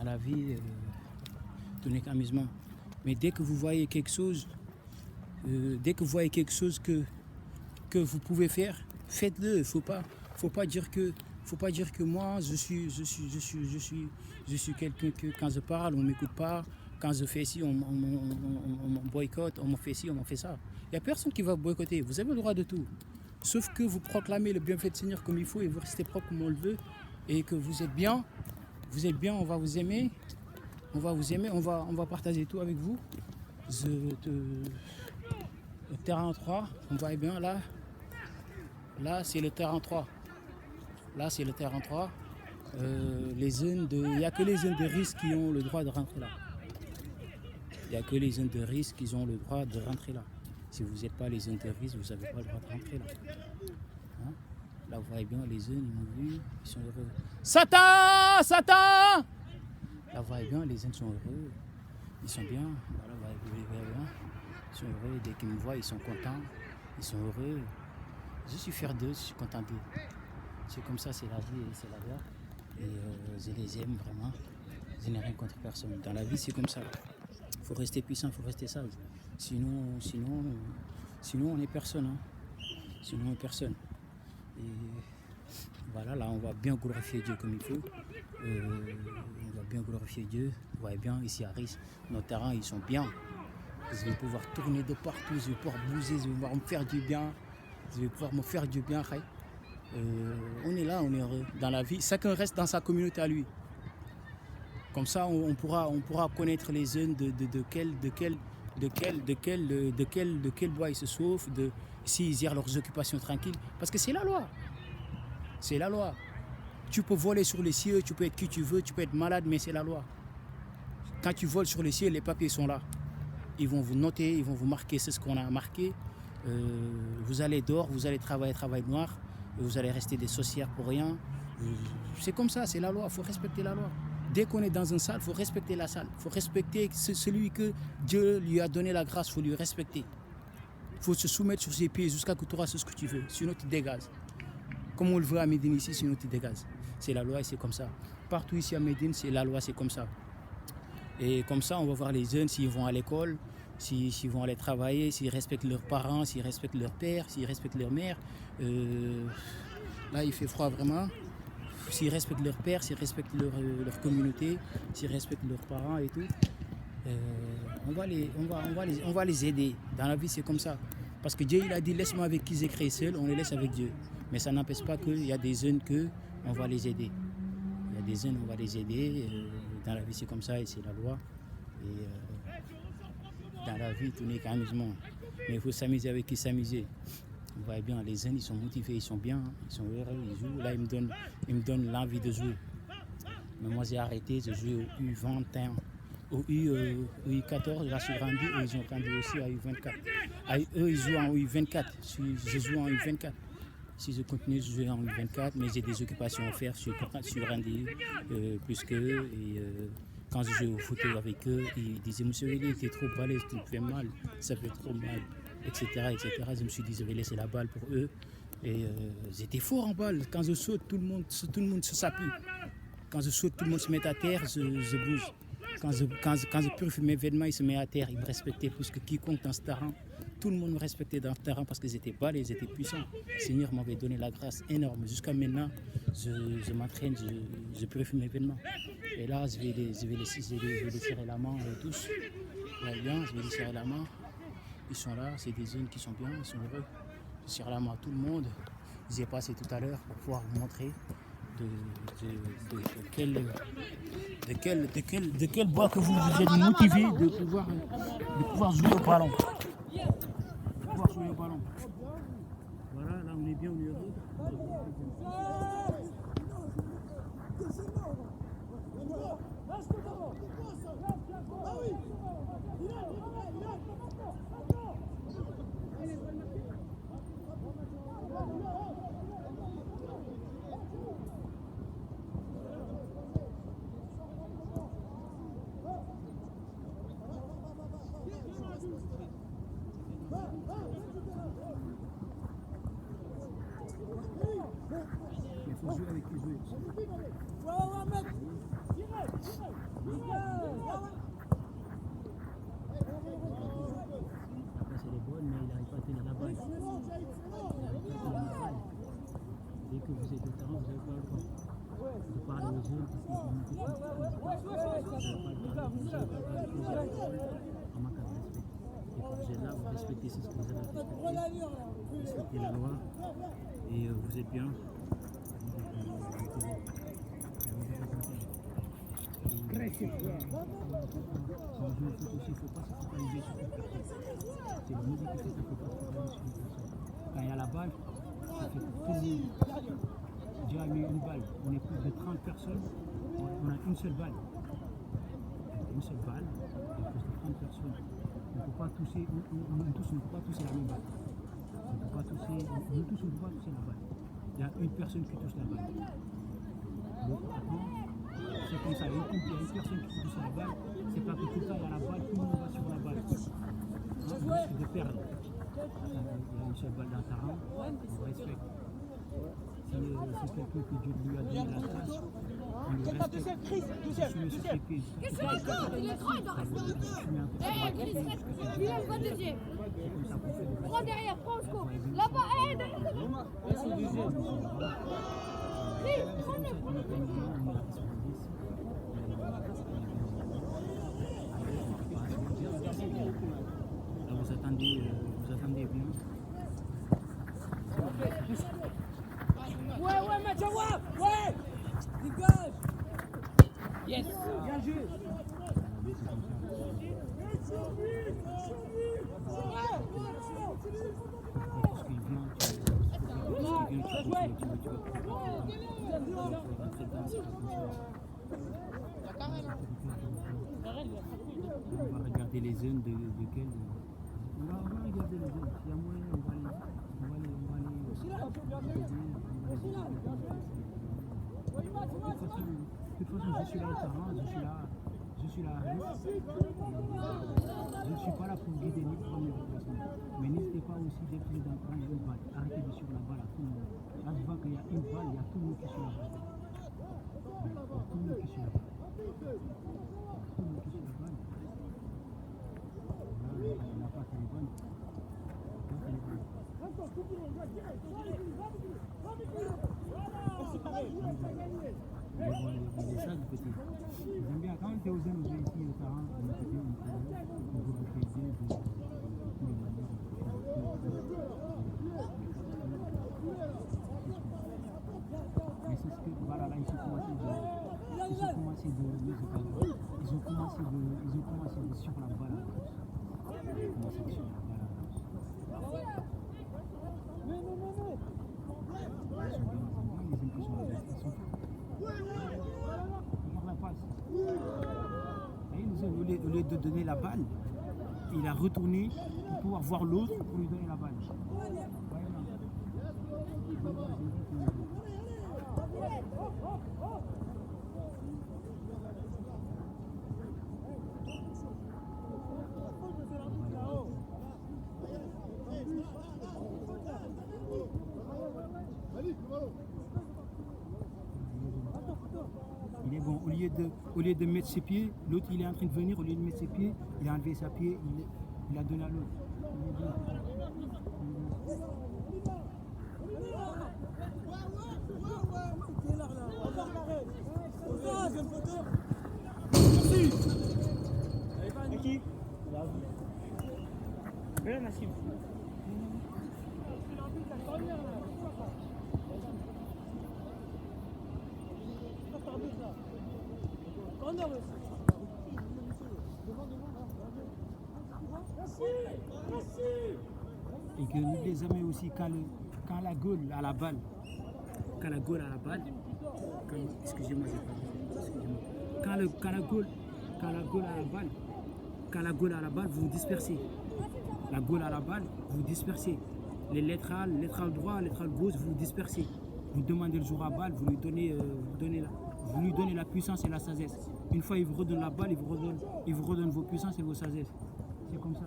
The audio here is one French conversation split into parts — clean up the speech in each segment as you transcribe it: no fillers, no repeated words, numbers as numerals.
dans la vie, tout n'est qu'amusement. Mais dès que vous voyez quelque chose, que vous pouvez faire, faites-le. Il faut pas dire que moi je suis quelqu'un que quand je parle on m'écoute pas, quand je fais ci on boycotte, on me fait ci, on me fait ça. Il n'y a personne qui va boycotter. Vous avez le droit de tout. Sauf que vous proclamez le bienfait du Seigneur comme il faut et vous restez propre comme on le veut et que vous êtes bien, on va vous aimer, on va partager tout avec vous. Le terrain 3, on voit bien là c'est le terrain 3. Là c'est le terrain 3. Il n'y a que les zones de risque qui ont le droit de rentrer là. Il n'y a que les zones de risque qui ont le droit de rentrer là. Si vous n'êtes pas les zones de risque, vous n'avez pas le droit de rentrer là. Hein? Là vous voyez bien les zones, ils m'ont vu, ils sont heureux. Satan! Là vous voyez bien, les zones sont heureux. Ils sont bien. Voilà, vous voyez bien. Ils sont heureux, dès qu'ils me voient, ils sont contents. Ils sont heureux. Je suis fier d'eux, je suis content d'eux. C'est comme ça, c'est la vie et c'est la loi. Et je les aime vraiment. Je n'ai rien contre personne. Dans la vie, c'est comme ça. Il faut rester puissant, il faut rester sage. Sinon, on n'est personne. Hein. Sinon, on n'est personne. Et voilà, là, on va bien glorifier Dieu comme il faut. On va bien glorifier Dieu. Vous voyez bien, ici à Rice, nos terrains, ils sont bien. Je vais pouvoir tourner de partout, je vais pouvoir bouger, je vais pouvoir me faire du bien. On est là, on est heureux dans la vie. Chacun reste dans sa communauté à lui. Comme ça, on pourra connaître les zones de quel bois ils se sauvent, s'ils gèrent leurs occupations tranquilles. Parce que c'est la loi. C'est la loi. Tu peux voler sur les cieux, tu peux être qui tu veux, tu peux être malade, mais c'est la loi. Quand tu voles sur les cieux, les papiers sont là. Ils vont vous noter, ils vont vous marquer, c'est ce qu'on a marqué. Vous allez dehors, vous allez travail noir, et vous allez rester des sorcières pour rien. C'est comme ça, c'est la loi, il faut respecter la loi. Dès qu'on est dans une salle, il faut respecter la salle. Il faut respecter celui que Dieu lui a donné la grâce, il faut lui respecter. Il faut se soumettre sur ses pieds jusqu'à que tu auras ce que tu veux, sinon tu dégages. Comme on le veut à Médine ici, sinon tu dégages. C'est la loi et c'est comme ça. Partout ici à Médine, c'est la loi, c'est comme ça. Et comme ça, on va voir les jeunes s'ils vont à l'école, s'ils vont aller travailler, s'ils respectent leurs parents, s'ils respectent leur père, s'ils respectent leur mère. Là, il fait froid vraiment. S'ils respectent leur père, s'ils respectent leur communauté, s'ils respectent leurs parents et tout, on va les aider. Dans la vie, c'est comme ça. Parce que Dieu, il a dit, laisse-moi avec qui j'ai créé seul, on les laisse avec Dieu. Mais ça n'empêche pas qu'il y a des jeunes qu'on va les aider. Il y a des jeunes, on va les aider. Dans la vie, c'est comme ça et c'est la loi. Et dans la vie, tout n'est qu'amusement. Mais il faut s'amuser avec qui s'amuser. Vous voyez bien, les jeunes, ils sont motivés, ils sont bien, ils sont heureux, ils jouent. Là, ils me donnent l'envie de jouer. Mais moi, j'ai arrêté, je joue au U21. Au U14, là, je suis grandi, eux, ils ont grandi aussi à U24. Eux, ils jouent en U24, je joue en U24. Si je continue, je joue en U24, mais j'ai des occupations à faire, je suis grandi plus qu'eux. Et quand je jouais au foot avec eux, ils disaient, monsieur Eli, t'es trop balèze, tu fais mal, ça fait trop mal, etc., etc. Je me suis dit, je vais laisser la balle pour eux. Et j'étais fort en balle. Quand je saute, tout le monde se s'appuie. Quand je saute, tout le monde se met à terre, je bouge. Quand je purifie mes vêtements, ils se mettent à terre. Ils me respectaient plus que quiconque dans ce terrain. Tout le monde me respectait dans ce terrain parce que j'étais balèze, j'étais puissant. Le Seigneur m'avait donné la grâce énorme. Jusqu'à maintenant, je m'entraîne, je purifie mes vêtements. Et là, je vais les serrer la main tous. Bien, je vais les serrer la main. Ils sont là, c'est des jeunes qui sont bien, ils sont heureux. Je serre la main à tout le monde. J'ai passé tout à l'heure pour pouvoir vous montrer de quel bois que vous êtes motivé de pouvoir jouer au ballon. Voilà, là on est bien, on est heureux. Il faut jouer avec les joueurs. Là, vous respectez ce que vous avez respecté. Vous respectez la loi et vous êtes bien. C'est le jeu de foot aussi, il ne faut pas se focaliser sur une personne. C'est le musique qui fait ça, il ne faut pas se focaliser sur une personne. Quand il y a la balle, ça fait pour tout le monde. Déjà, il y a une balle, on est plus de 30 personnes, on a une seule balle. Une seule balle, il y a plus de 30 personnes. On ne peut pas toucher, nous tous, on ne peut pas toucher la même balle. On ne peut pas toucher, nous tous, on ne peut pas toucher la balle. Il y a une personne qui touche la balle. Donc, c'est comme ça, il y a une personne qui touche la balle, c'est pas que tout le temps il y a la balle, tout le monde va sur la balle. On risque de perdre. Il y a une seule balle dans ta rang, on respecte. Si c'est quelqu'un que Dieu lui a donné la grâce, on le respecte. Si je mets sur ses pieds, Qu'est-ce que c'est ça? Il est grand, il doit rester en deux. Il est pas deuxième. Prends derrière, prends au scope. Là-bas, derrière. Vous attendez bien. Ouais, match à voir. Ouais. Dégage. Yes. Bien joué. On va regarder les zones de quel. On va regarder les zones. S'il y a moyen, on va les de toute façon, je suis là au terrain, je suis là à risque. Je ne suis pas là pour guider ni prendre mes remplacements. Mais n'hésitez pas aussi d'être les dans prendre une balle. Arrêtez de suivre la balle à tout le monde. Là, je vois qu'il y a une balle, il y a tout le monde qui suit la balle. Il y a tout le monde qui suit la balle. Tout le monde qui suit la balle. Là, on n'a pas téléphone. Il est ça du côté. J'aime bien, quand on était aux jeunes, ici au terrain, on était bien, on vous refait bien de tous les manières. Mais c'est ce que, voilà, là, ils ont commencé de sur la balle à gauche. Ils ont commencé de sur la balle à gauche. Au lieu de donner la balle, il a retourné pour pouvoir voir l'autre pour lui donner la balle. Il est bon, au lieu de mettre ses pieds, l'autre il est en train de venir, au lieu de mettre ses pieds, il a enlevé sa pied, il a donné à l'autre. Qui? Bien, Nassim. Et que n'oubliez jamais aussi quand la Gaule a la balle, excusez-moi, quand la Gaule a la balle, vous vous dispersez. La Gaule a la balle, vous vous dispersez. Les latéral droit, latéral gauche, vous vous dispersez. Vous demandez le joueur à balle, vous lui donnez la puissance et la sagesse. Une fois il vous redonne la balle, il vous redonne vos puissances et vos sagesse. C'est comme ça.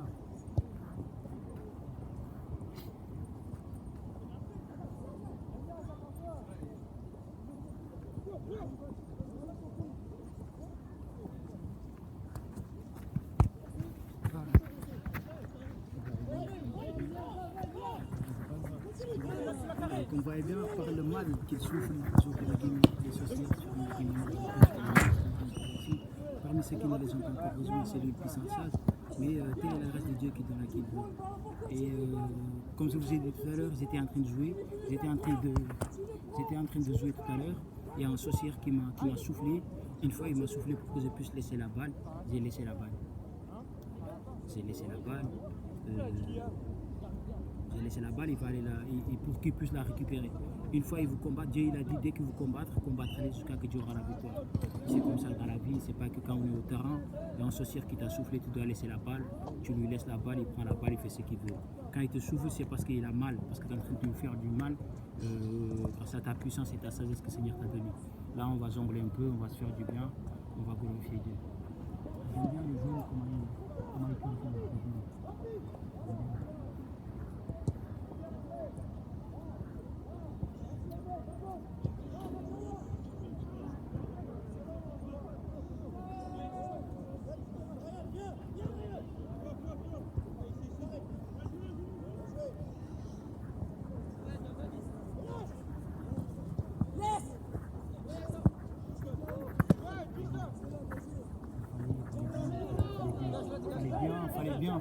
On voyait bien par le mal qu'il souffre les sociaux sur les criminels. Parmi ceux qui ne les ont pas encore besoin, c'est lui le puissant sage. Mais telle est la grâce de Dieu qui donne à qui il veut. Et comme je vous ai dit tout à l'heure, j'étais en train de jouer. J'étais en train de jouer tout à l'heure. Il y a un sociaire qui m'a soufflé. Une fois, il m'a soufflé pour que je puisse laisser la balle. J'ai laissé la balle. J'ai laissé la balle. J'ai laissé la balle, il va aller là, et pour qu'il puisse la récupérer. Une fois il vous combat, Dieu il a dit dès que vous combattrez jusqu'à que Dieu aura la victoire. C'est comme ça dans la vie, c'est pas que quand on est au terrain, il y a un sorcier qui t'a soufflé, tu dois laisser la balle, tu lui laisses la balle, il prend la balle, il fait ce qu'il veut. Quand il te souffle, c'est parce qu'il a mal, parce que tu es en train de lui faire du mal, grâce à ta puissance et ta sagesse que le Seigneur t'a donné. Là on va jongler un peu, on va se faire du bien, on va glorifier Dieu. J'aime bien le jeu, comment il peut faire le jeu.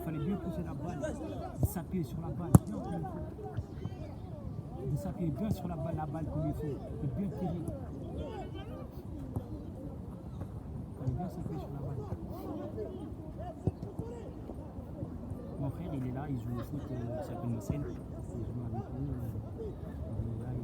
Fallait bien pousser la balle, de s'appuyer sur la balle, bien comme il faut. De s'appuyer bien sur la balle comme il faut, de bien tirer. Fallait bien s'appuyer sur la balle. Mon frère, il est là, il joue au foot, il s'appelle Massène. Il joue avec eux. Il est là, il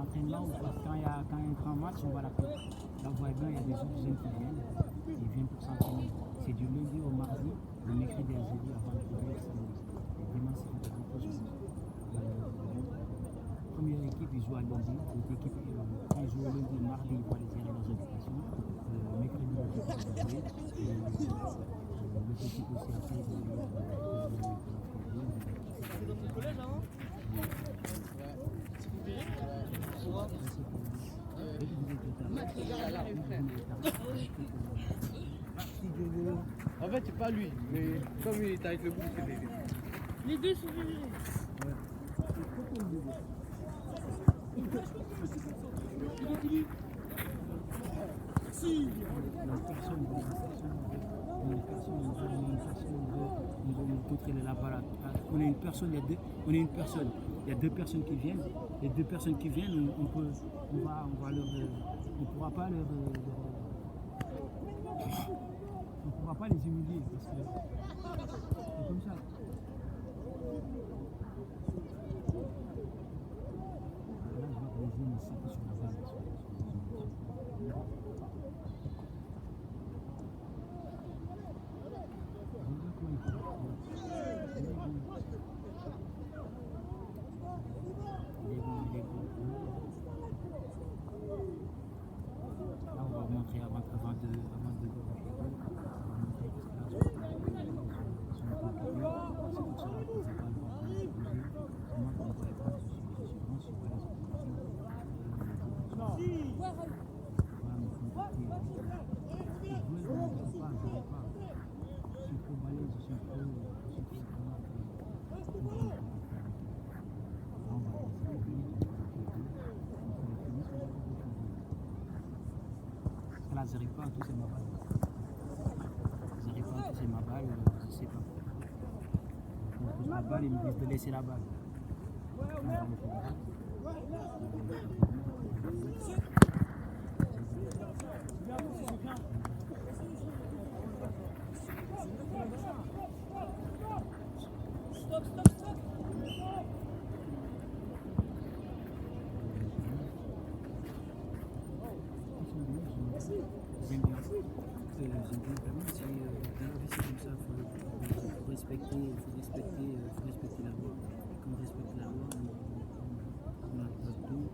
entraînement ou quand il y a un grand match, on va l'appeler. Là, vous voyez bien, il y a des autres jeunes qui viennent. Ils viennent pour s'entraîner. C'est du lundi au mardi, le mercredi à jeudi avant de trouver le samedi. Et dimanche, c'est de repos. Première équipe, ils jouent à lundi. L'autre équipe, quand ils jouent au lundi, mardi, ils vont aller gérer leurs occupations. Mercredi, ils vont jouer. L'autre équipe aussi, après, ils vont En fait, c'est pas lui, mais comme il est avec le groupe, c'est bébé. Les deux sont virés. On est une personne, il y a deux personnes qui viennent. Les deux personnes qui viennent, on pourra pas les humilier parce que c'est comme ça. Là, je vois que les jeunes s'appuient sur la balle. Là, on va montrer avant de là, j'arrive pas à toucher ma balle. J'arrive pas à toucher ma balle, je sais pas. Quand je touche ma balle, ils me disent de laisser la balle. J'aime bien. J'aime bien vraiment, c'est dans la vie c'est comme ça, il faut respecter la loi. Quand on respecte la loi, on n'a pas de tout.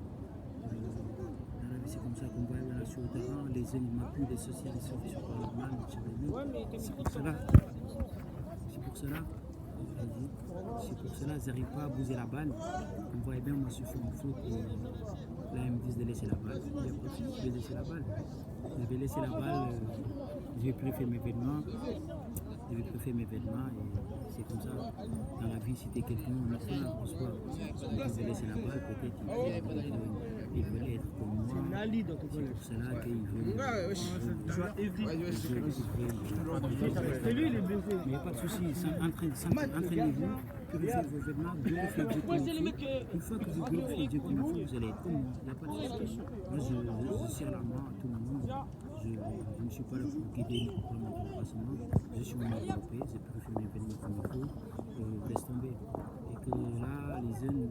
Dans la vie c'est comme ça qu'on voit là sur le terrain, les jeunes ils m'appuient, les sociaux ils sont par le mal, c'est pour cela, j'arrive pas à bouger la balle. Vous voyez bien, moi je suis en faute et Là, ils me disent de laisser la balle. Je vais laisser la balle. Je vais laisser la balle. Je vais préférer mes vêtements. Je vais préférer mes vêtements et c'est comme ça. Dans la vie, si tu es quelqu'un, on est là pour sport. Je vais laisser la balle, peut-être ils veulent être comme moi. C'est pour cela qu'ils veulent. C'est lui, il est blessé. Mais il n'y a pas de souci, entraînez-vous, purifiez vos vêtements, glorifiez Dieu comme il faut. Une fois que vous glorifiez Dieu comme il faut, vous allez être comme moi. Il n'y a pas de souci. Moi, je serre la main à tout le monde. Je ne suis pas là pour guider pour prendre mon déplacement. Je suis mon développé, j'ai purifié mes vêtements comme il faut. Laisse tomber. Et que là, les jeunes,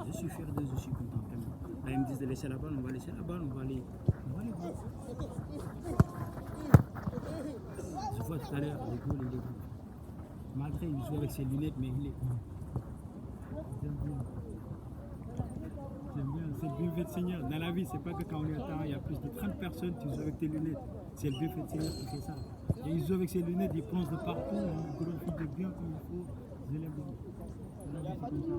je suis fier d'eux, je suis content vraiment. Là, ils me disent de laisser la balle, on va laisser la balle, on va aller voir. Je vois tout à l'heure, le goal, il est bon. Malgré il joue avec ses lunettes, mais il est bon. J'aime bien. J'aime bien, c'est le bienfait de Seigneur. Dans la vie, c'est pas que quand on est à terre, il y a plus de 30 personnes qui jouent avec tes lunettes. C'est le bienfait de Seigneur qui fait ça. Et il joue avec ses lunettes, il plonge de partout, il glorifie Dieu bien comme il faut. Je l'aime bien. Dans la vie, c'est comme ça.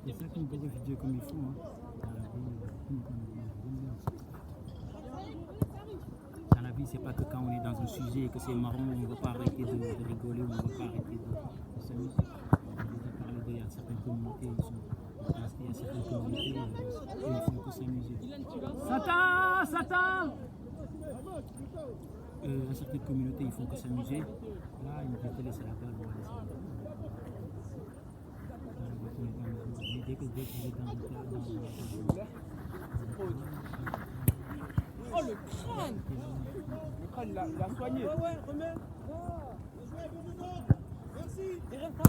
C'est ça qu'on glorifie Dieu comme il faut. Hein. Dans la vie, j'aime bien. Dans la vie, c'est pas que quand on est dans un sujet et que c'est marrant, on ne va pas arrêter de rigoler, on ne va pas arrêter de s'amuser. On a déjà parlé il y a certaines communautés, il y a certaines communautés qui ne font que s'amuser. Satan Dans certaines communautés, ils font que s'amuser. Là, ils nous disent de laisser la balle, on va laisser la balle. Mais dès que vous êtes dans le cadre, Oh le crâne! Le crâne, il a soigné. Ouais, remets. Merci. Derrière ça.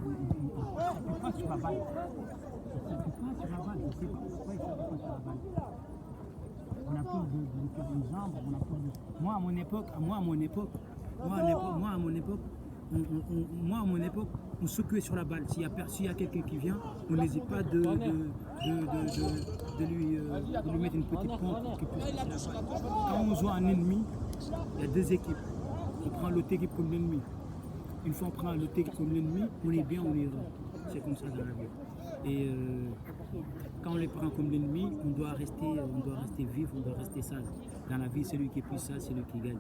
Il passe sur la balle. Il passe sur la balle. Je ne sais pas pourquoi il passe sur la balle. On a peur de lui faire une jambe. On a peur de... Moi, à mon époque, on secouait sur la balle. S'il y a quelqu'un qui vient, on n'hésite pas de lui mettre une petite pompe pour qu'il puisse passer la balle. Quand on joue un ennemi, il y a deux équipes. On prend l'autre équipe comme l'ennemi. Une fois on prend l'autre équipe comme l'ennemi, on est bien, on est heureux. C'est comme ça dans la vie. Et quand on les prend comme l'ennemi, on doit rester vif, on doit rester sage. Dans la vie, celui qui est plus sage, c'est celui qui gagne.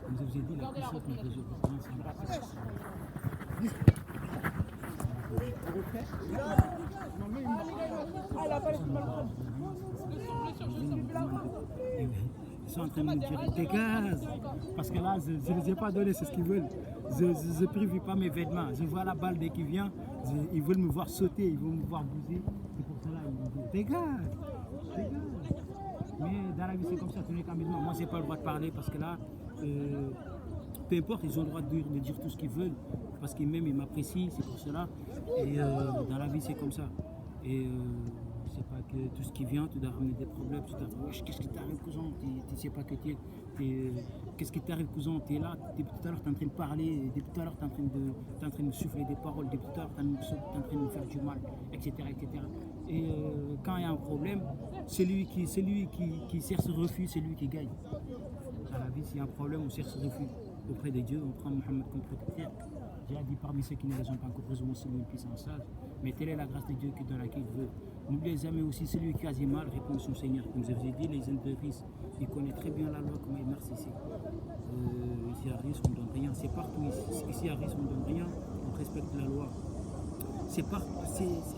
Comme je vous ai dit, la puissance ne résout pas. Ils sont en train de me dire dégage, parce que là je ne les ai pas donné, c'est ce qu'ils veulent. Je ne purifie pas mes vêtements. Je vois la balle dès qu'ils viennent, ils veulent me voir sauter, ils veulent me voir bouger. C'est pour cela qu'ils me disent dégage. Mais dans la vie c'est comme ça, tu n'es qu'un musulman. Moi j'ai pas le droit de parler parce que là, peu importe, ils ont le droit de dire tout ce qu'ils veulent, parce qu'ils m'aiment, ils m'apprécient, c'est pour cela. Et dans la vie c'est comme ça. Et c'est pas que tout ce qui vient, tu dois ramener des problèmes, tu dois dire wesh, qu'est-ce qui t'arrive cousin, tu sais pas que qu'est-ce qui t'arrive cousin, tu es là, depuis tout à l'heure tu es en train de parler, depuis tout à l'heure tu es en train de me souffler des paroles, depuis tout à l'heure tu es en train de me faire du mal, etc. Et quand il y a un problème, celui qui cherche refuge, c'est lui qui gagne. Dans la vie, s'il y a un problème, on cherche refuge auprès de Dieu, on prend Mohammed comme protecteur. J'ai dit parmi ceux qui ne les ont pas encore reçus, c'est une puissance sage. Mais telle est la grâce de Dieu qui donne à qui il veut. N'oubliez jamais aussi celui qui agit mal répond à son Seigneur. Comme je vous ai dit, les jeunes de Riz, ils connaissent très bien la loi, comment ils marchent ici. Ici à Riz, on ne donne rien. C'est partout ici à Riz, on ne donne rien. On respecte la loi. C'est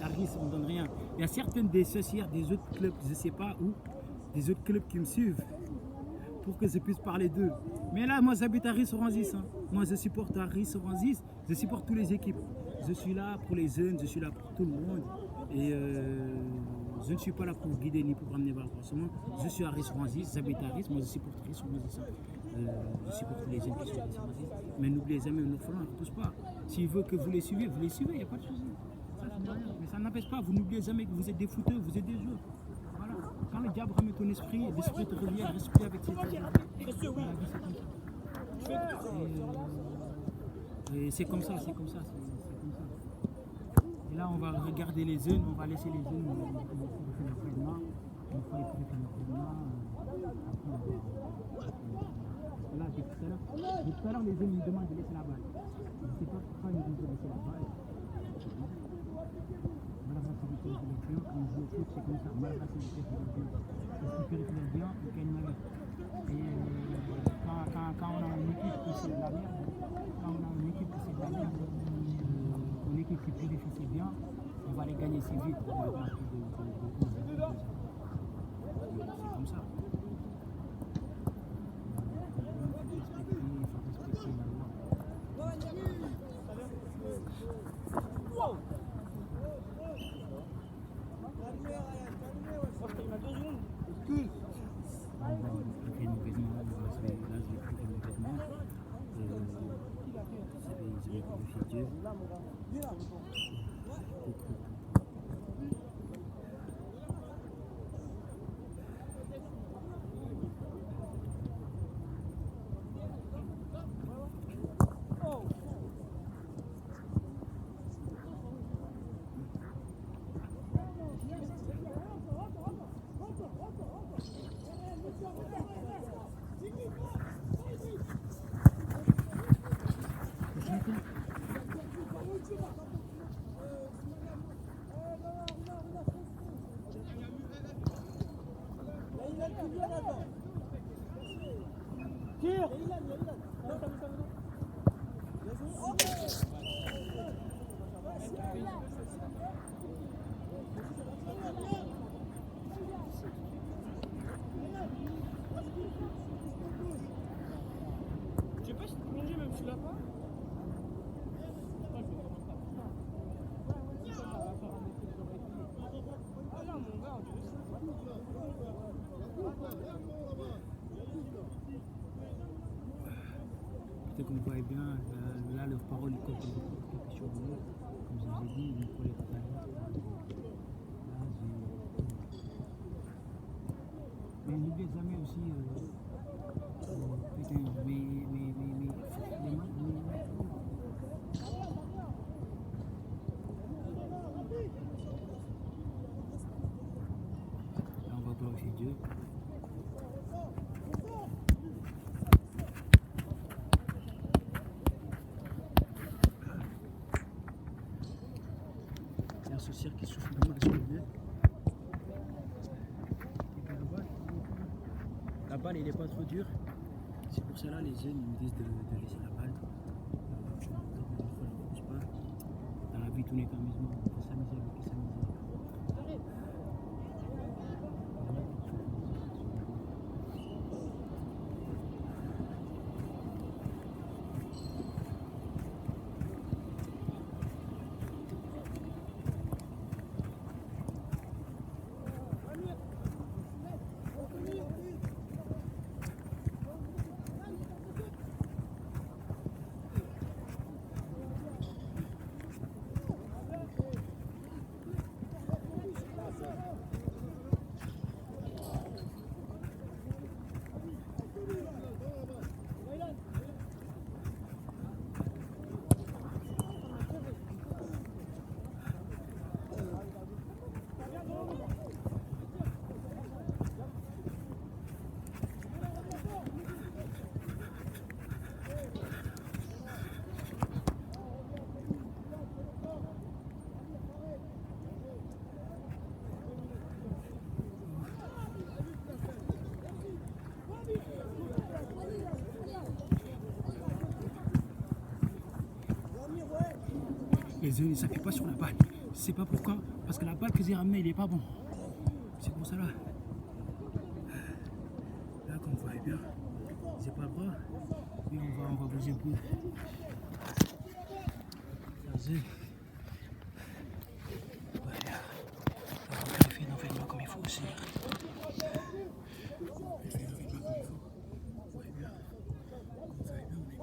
à Riz, on ne donne rien. Il y a certaines des sociétés, des autres clubs, je ne sais pas où, des autres clubs qui me suivent pour que je puisse parler d'eux. Mais là, moi, j'habite à Ris-Oranzis. Hein. Moi, je supporte à Ris-Oranzis. Je supporte toutes les équipes. Je suis là pour les jeunes, je suis là pour tout le monde. Et je ne suis pas là pour guider ni pour ramener vers le placement. Je suis à Ris-Oranzis, j'habite à Ris. Moi, je supporte Ris-Oranzis. Je supporte les jeunes qui sont à Ris-Oranzis. Mais n'oubliez jamais, nos frères, on ne pousse pas. S'il veut que vous les suivez, il n'y a pas de souci. Mais ça n'empêche pas, vous n'oubliez jamais que vous êtes des footeux, vous êtes des joueurs. Voilà. Quand le diable ramène ton esprit, l'esprit te revient, respire avec ses et c'est comme ça, c'est comme ça. Et là, on va regarder les jeunes, on va laisser les jeunes faire leur traitement. Une fois ils faire leur traitement, là, depuis tout à l'heure, les jeunes me demandent de laisser la balle. Je ne sais pas pourquoi ils nous disent de laisser la balle. bien, quand on joue au foot, c'est comme ça. Malaga, c'est le périphérie bien. Parce que périphérie bien, il gagne Malaga. Et quand on a une équipe qui c'est de la merde, une équipe qui purifie c'est bien, on va les gagner si vite. C'est comme ça. Il faut respecter la loi. Dieu. Peut-être qu'on voit bien, là leurs paroles ils comptent quelque chose de l'autre. Comme je vous ai dit, ils pour les tout à l'heure. Mais n'oubliez jamais aussi, putain, là on va glorifier Dieu. Ce cirque qui souffle pas mal sur le nez. La balle il est pas trop dur. C'est pour cela les jeunes ils me disent de laisser la balle. On ne pousse pas. Dans la vie tout n'est qu'amusement. Il faut s'amuser avec s'amuser. Les jeunes ils s'appuient pas sur la balle. Je sais pas pourquoi. Parce que la balle que j'ai ramenée il est pas bon. C'est pour ça là. Là comme vous voyez bien. J'ai pas le bras. Et on va bouger un peu. Voilà. On va vérifier l'environnement comme il faut aussi. Vérifier l'environnement comme il faut. Vous voyez bien. Comme vous voyez bien, on est bien.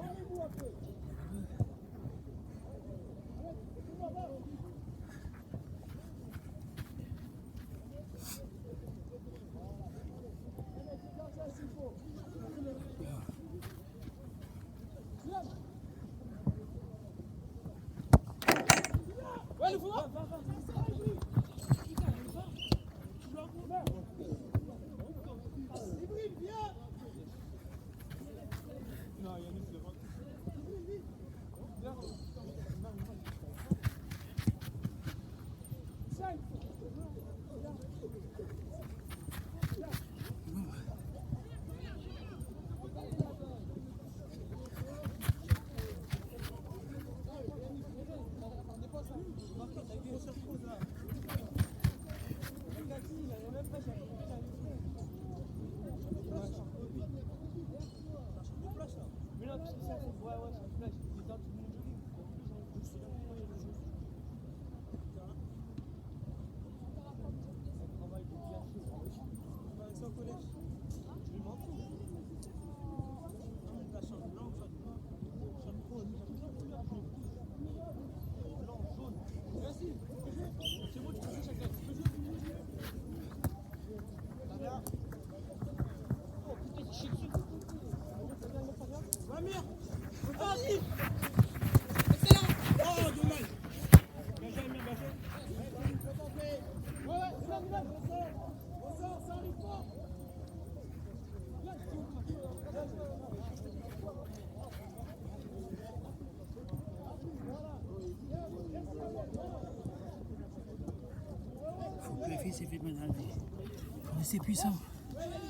rester puissant.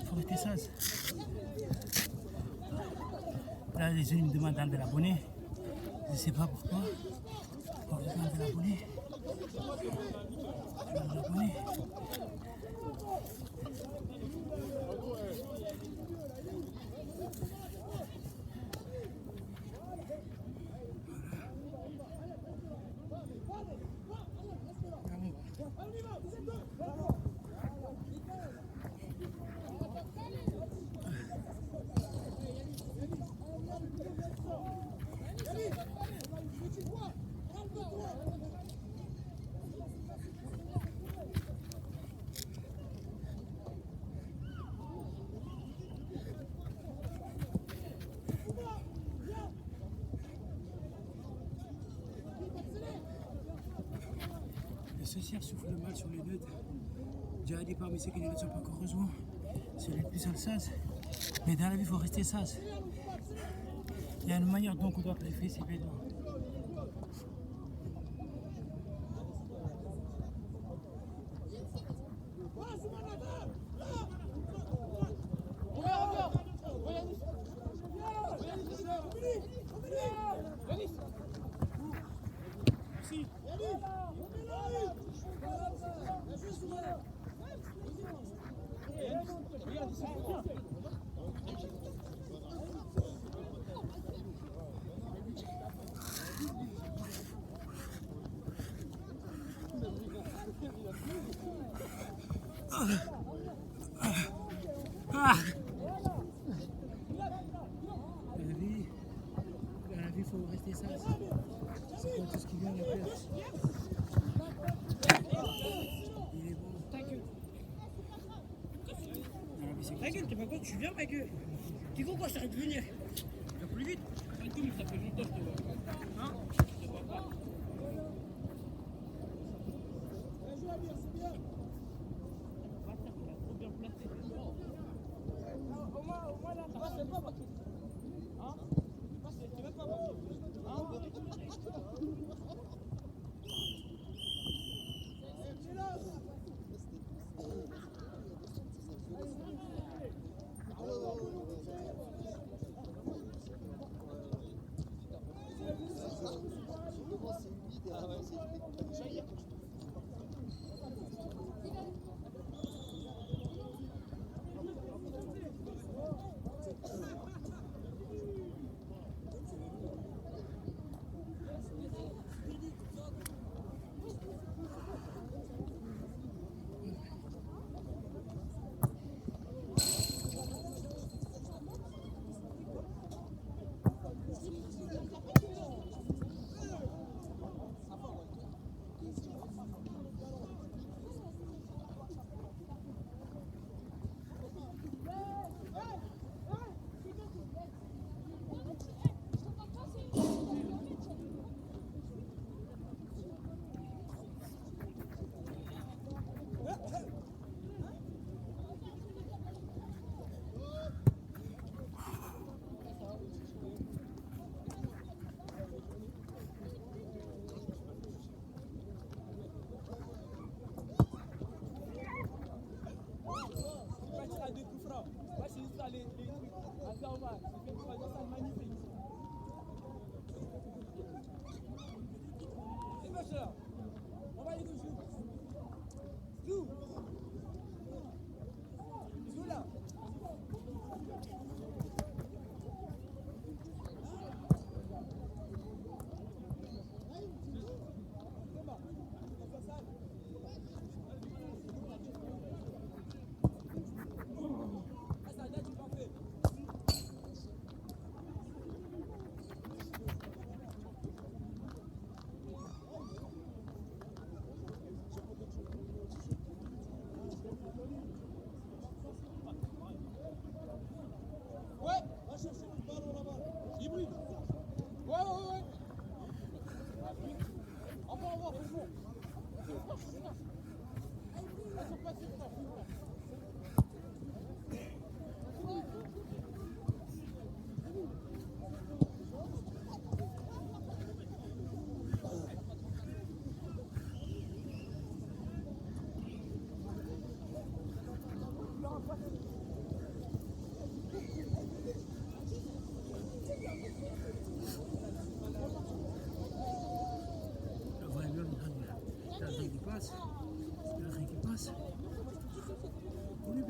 Il faut rester sage. Là, les jeunes me demandent de l'abonner. Je ne sais pas pourquoi. On me demande de l'abonner. Le social souffle le mal sur les deux. J'ai dit parmi ceux qui ne le sont pas encore rejoints, c'est les plus sage. Mais dans la vie, il faut rester sage. Il y a une manière dont on doit préférer ses vêtements. Dans la vie, il faut rester sage. C'est pas tout ce qui vient de la terre. Il est bon. Ta gueule. Dans la vie, c'est Ta gueule, t'es pas con, tu viens, ma gueule. Tu vois quoi, ça arrête de venir. Va plus vite. Ça fait longtemps que je te vois. Hein? Je te vois pas.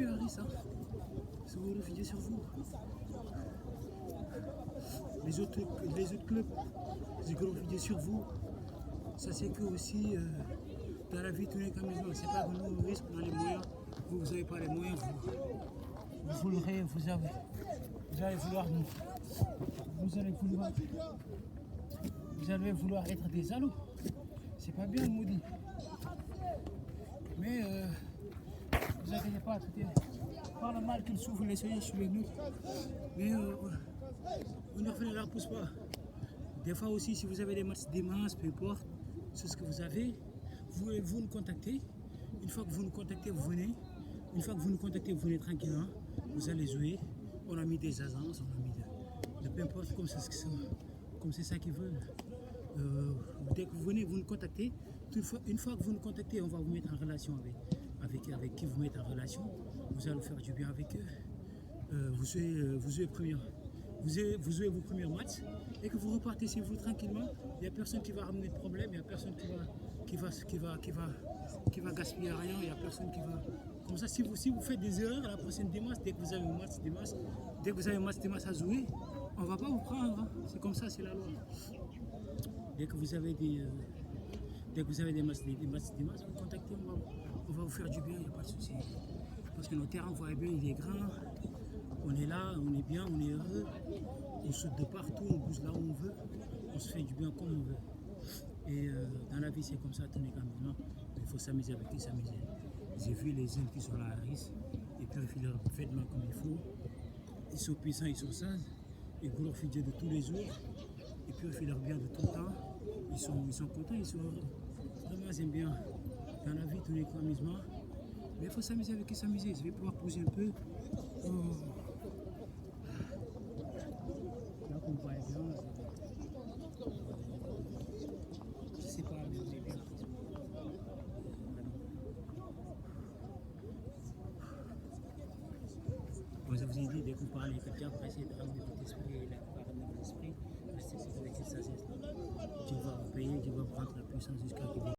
bien, Harris, hein. Si vous réfugiez sur vous. Les autres clubs, ils vont réfugier sur vous. Ça c'est que aussi dans la vie tout n'est qu'à maison. C'est pas que nous on risque, on a les moyens. Vous n'avez pas les moyens, vous allez vouloir être des salauds. C'est pas bien, maudit. Mais vous inquiétez pas, tout est pas le mal qu'il souffre les soignants sur les nôtres. Mais on ne la pousse pas. Des fois aussi, si vous avez des matchs dimanche, peu importe, c'est ce que vous avez, vous nous contactez. Une fois que vous nous contactez, vous venez. Une fois que vous nous contactez, vous venez tranquillement. Vous allez jouer. On a mis des agences, on a mis de peu importe, comme c'est ça qu'ils veulent. Dès que vous venez, vous nous contactez. Une fois que vous nous contactez, on va vous mettre en relation avec qui vous mettez en relation. Vous allez faire du bien avec eux. Vous jouez vos premiers matchs et que vous repartez chez vous tranquillement. Il n'y a personne qui va ramener de problème, il n'y a personne qui va gaspiller rien, il n'y a personne qui va. Comme ça, si vous faites des erreurs, la prochaine dimanche, dès que vous avez un match dimanche à jouer, on ne va pas vous prendre. Hein. C'est comme ça, c'est la loi. Dès que vous avez des matchs dimanche, vous contactez, on va vous faire du bien, il n'y a pas de souci. Parce que notre terrain, vous voyez bien, il est grand. On est là, on est bien, on est heureux. On saute de partout, on bouge là où on veut. On se fait du bien comme on veut. Et dans la vie, c'est comme ça, tout n'est qu'un moment. Il faut s'amuser avec qui s'amuser. J'ai vu les jeunes qui sont là à Harris, et puis ils font leur vêtements comme il faut. Ils sont puissants, ils sont sages. Ils glorifient Dieu de tous les jours. Et puis ils font leur bien de tout le temps. Ils sont contents, ils sont heureux. Vraiment, j'aime bien. Dans la vie, tout n'est qu'amusement. Mais il faut s'amuser avec qui s'amuser. Je vais pouvoir poser un peu. Là, on voit bien. Je sais pas, mais on est bien. Comme je vous ai dit, dès que vous parlez avec quelqu'un, vous essayez de ramener votre esprit, et là, vous ramener votre esprit, restez avec cette sagesse. Dieu va vous payer, Dieu va vous rendre la puissance jusqu'à ce que